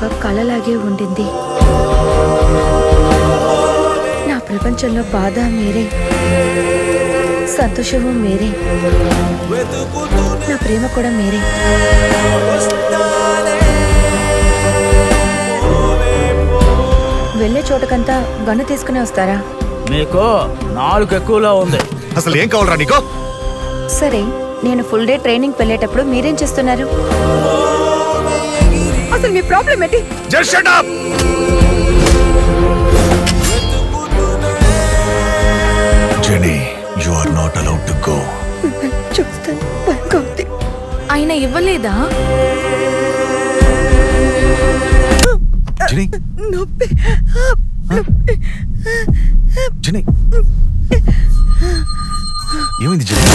ఒక కలలాగే ఉండింది. నా ప్రపంచంలో బాధ మీరే, సంతోషము మీరే, నా ప్రేమ కూడా మీరే. వెళ్ళే చోటకంతా గన్ను తీసుకుని వస్తారా? మీకు 4 ఎక్కువలో ఉంది. అసలు ఏం కావాలరా నీకో? సరే, నేను ఫుల్ డే ట్రైనింగ్ వెళ్ళేటప్పుడు మీరేం చేస్తున్నారు? అసలు మీ ప్రాబ్లం ఏంటి? Just shut up. Jenny, you are not allowed to go. చూస్తాను, భయంగా ఉంది. ఆయన ఇవ్వలేదా? జెనీ, నొప్పి. జెనీ, ఏమైంది జెనీ?